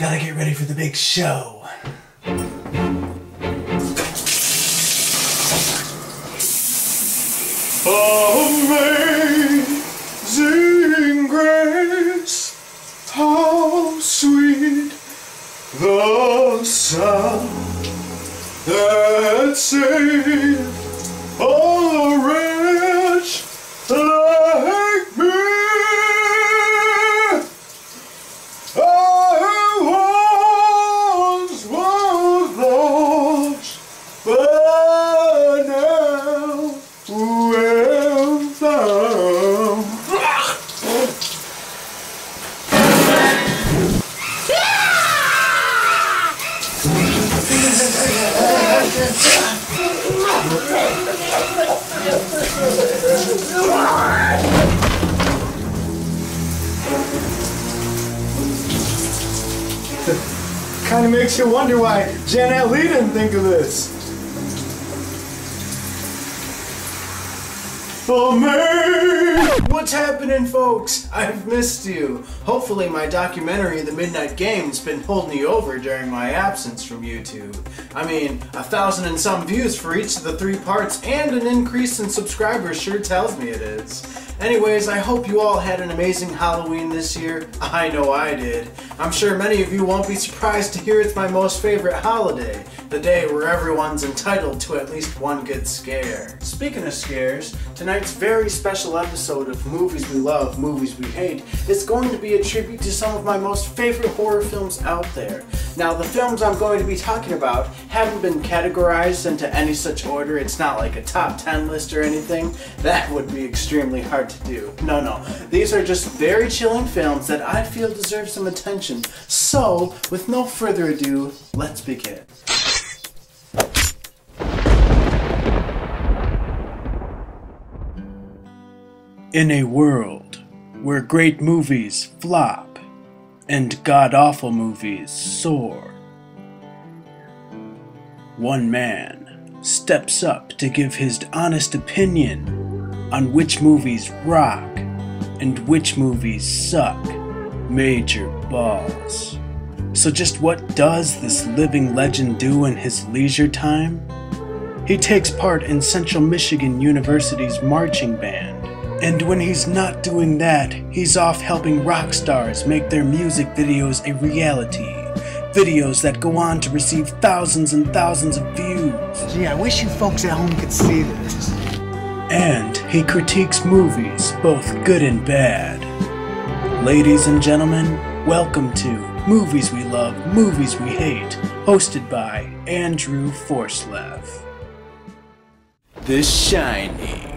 Gotta get ready for the big show. Amazing grace, how sweet the sound that saved a wretch like me. I once was lost, but now am found. Kinda makes you wonder why Janet Lee didn't think of this. Oh man! What's happening, folks? I've missed you. Hopefully my documentary, The Midnight Game's been holding you over during my absence from YouTube. I mean, 1,000 and some views for each of the 3 parts and an increase in subscribers sure tells me it is. Anyways, I hope you all had an amazing Halloween this year. I know I did. I'm sure many of you won't be surprised to hear it's my most favorite holiday, the day where everyone's entitled to at least one good scare. Speaking of scares, tonight's very special episode of Movies We Love, Movies We Hate is going to be a tribute to some of my most favorite horror films out there. Now, the films I'm going to be talking about haven't been categorized into any such order. It's not like a top 10 list or anything. That would be extremely hard to do. No. These are just very chilling films that I feel deserve some attention. So, with no further ado, let's begin. In a world where great movies flop and god-awful movies soar, one man steps up to give his honest opinion on which movies rock and which movies suck major balls. So just what does this living legend do in his leisure time? He takes part in Central Michigan University's marching band. And when he's not doing that, he's off helping rock stars make their music videos a reality. Videos that go on to receive thousands and thousands of views. Gee, I wish you folks at home could see this. And he critiques movies, both good and bad. Ladies and gentlemen, welcome to Movies We Love, Movies We Hate, hosted by Andrew Forsleff. The Shining.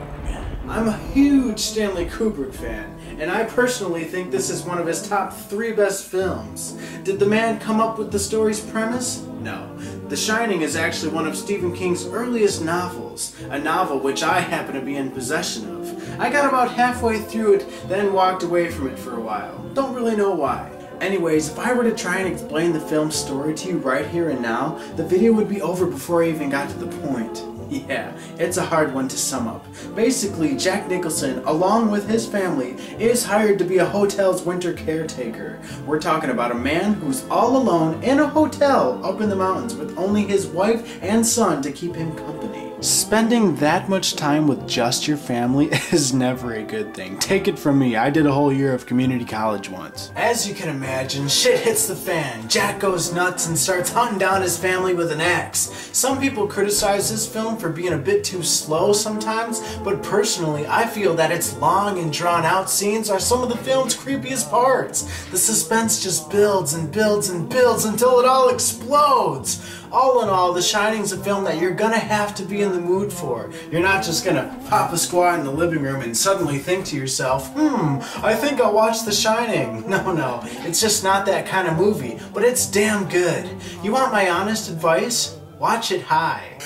I'm a huge Stanley Kubrick fan, and I personally think this is one of his top 3 best films. Did the man come up with the story's premise? No. The Shining is actually one of Stephen King's earliest novels, a novel which I happen to be in possession of. I got about halfway through it, then walked away from it for a while. Don't really know why. Anyways, if I were to try and explain the film's story to you right here and now, the video would be over before I even got to the point. Yeah, it's a hard one to sum up. Basically, Jack Nicholson, along with his family, is hired to be a hotel's winter caretaker. We're talking about a man who's all alone in a hotel up in the mountains with only his wife and son to keep him company. Spending that much time with just your family is never a good thing. Take it from me, I did a whole year of community college once. As you can imagine, shit hits the fan. Jack goes nuts and starts hunting down his family with an axe. Some people criticize this film for being a bit too slow sometimes, but personally I feel that its long and drawn out scenes are some of the film's creepiest parts. The suspense just builds and builds and builds until it all explodes. All in all, The Shining's a film that you're gonna have to be in the mood for. You're not just gonna pop a squat in the living room and suddenly think to yourself, I think I'll watch The Shining. No, it's just not that kind of movie, but it's damn good. You want my honest advice? Watch it high.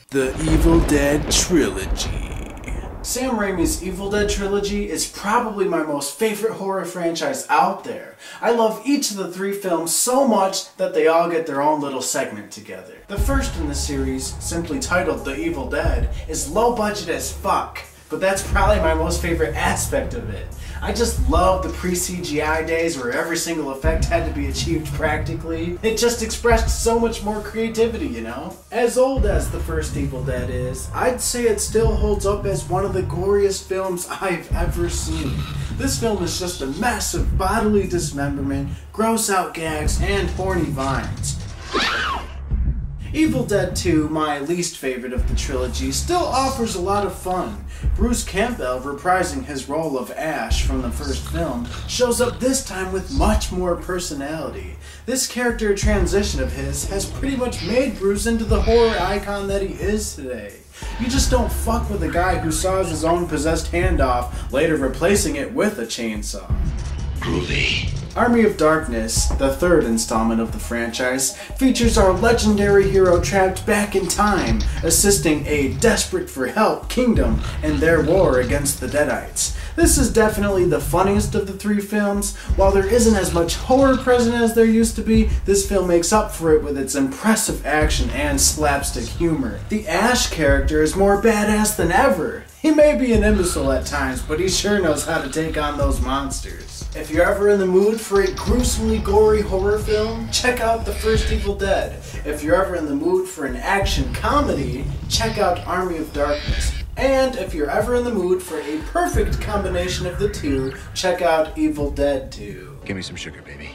The Evil Dead Trilogy. Sam Raimi's Evil Dead trilogy is probably my most favorite horror franchise out there. I love each of the 3 films so much that they all get their own little segment together. The first in the series, simply titled The Evil Dead, is low budget as fuck, but that's probably my most favorite aspect of it. I just love the pre-CGI days where every single effect had to be achieved practically. It just expressed so much more creativity, you know? As old as the first Evil Dead is, I'd say it still holds up as one of the goriest films I've ever seen. This film is just a mess of bodily dismemberment, gross out gags, and horny vines. Evil Dead 2, my least favorite of the trilogy, still offers a lot of fun. Bruce Campbell, reprising his role of Ash from the first film, shows up this time with much more personality. This character transition of his has pretty much made Bruce into the horror icon that he is today. You just don't fuck with a guy who saws his own possessed hand off, later replacing it with a chainsaw. Groovy. Army of Darkness, the third installment of the franchise, features our legendary hero trapped back in time, assisting a desperate for help kingdom in their war against the Deadites. This is definitely the funniest of the three films. While there isn't as much horror present as there used to be, this film makes up for it with its impressive action and slapstick humor. The Ash character is more badass than ever. He may be an imbecile at times, but he sure knows how to take on those monsters. If you're ever in the mood for a gruesomely gory horror film, check out the first Evil Dead. If you're ever in the mood for an action comedy, check out Army of Darkness. And if you're ever in the mood for a perfect combination of the two, check out Evil Dead 2. Give me some sugar, baby.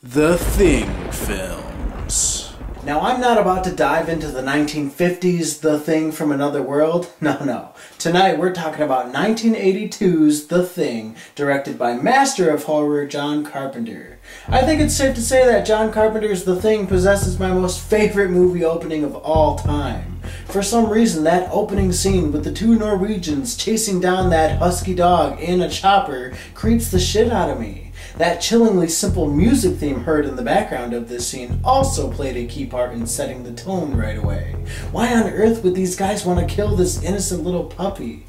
The Thing films. Now, I'm not about to dive into the 1950s The Thing from Another World. No. Tonight we're talking about 1982's The Thing, directed by master of horror John Carpenter. I think it's safe to say that John Carpenter's The Thing possesses my most favorite movie opening of all time. For some reason, that opening scene with the two Norwegians chasing down that husky dog in a chopper creeps the shit out of me. That chillingly simple music theme heard in the background of this scene also played a key part in setting the tone right away. Why on earth would these guys want to kill this innocent little puppy?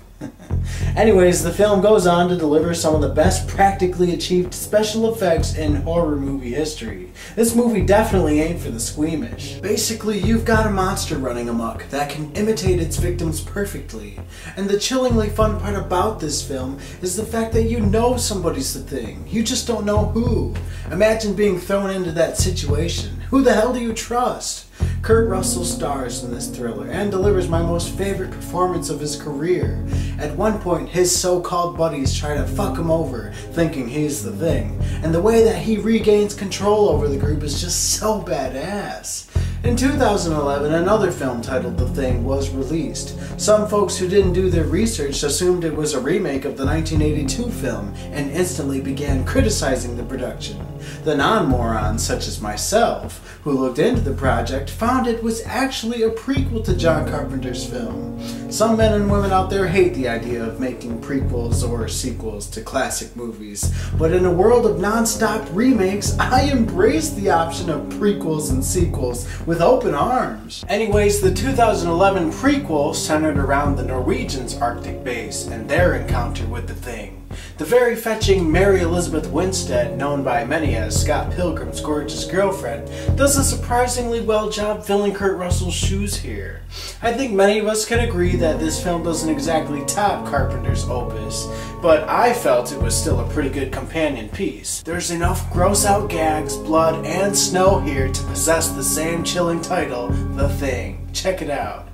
Anyways, the film goes on to deliver some of the best practically achieved special effects in horror movie history. This movie definitely ain't for the squeamish. Basically, you've got a monster running amok that can imitate its victims perfectly. And the chillingly fun part about this film is the fact that you know somebody's the thing. You just don't know who. Imagine being thrown into that situation. Who the hell do you trust? Kurt Russell stars in this thriller and delivers my most favorite performance of his career. At one point, his so-called buddies try to fuck him over, thinking he's the thing, and the way that he regains control over the group is just so badass. In 2011, another film titled The Thing was released. Some folks who didn't do their research assumed it was a remake of the 1982 film and instantly began criticizing the production. The non-morons, such as myself, who looked into the project, found it was actually a prequel to John Carpenter's film. Some men and women out there hate the idea of making prequels or sequels to classic movies, but in a world of non-stop remakes, I embrace the option of prequels and sequels with open arms. Anyways, the 2011 prequel centered around the Norwegians' Arctic base and their encounter with the Thing. The very fetching Mary Elizabeth Winstead, known by many as Scott Pilgrim's gorgeous girlfriend, does a surprisingly well job filling Kurt Russell's shoes here. I think many of us can agree that this film doesn't exactly top Carpenter's opus, but I felt it was still a pretty good companion piece. There's enough gross out gags, blood, and snow here to possess the same chilling title, The Thing. Check it out.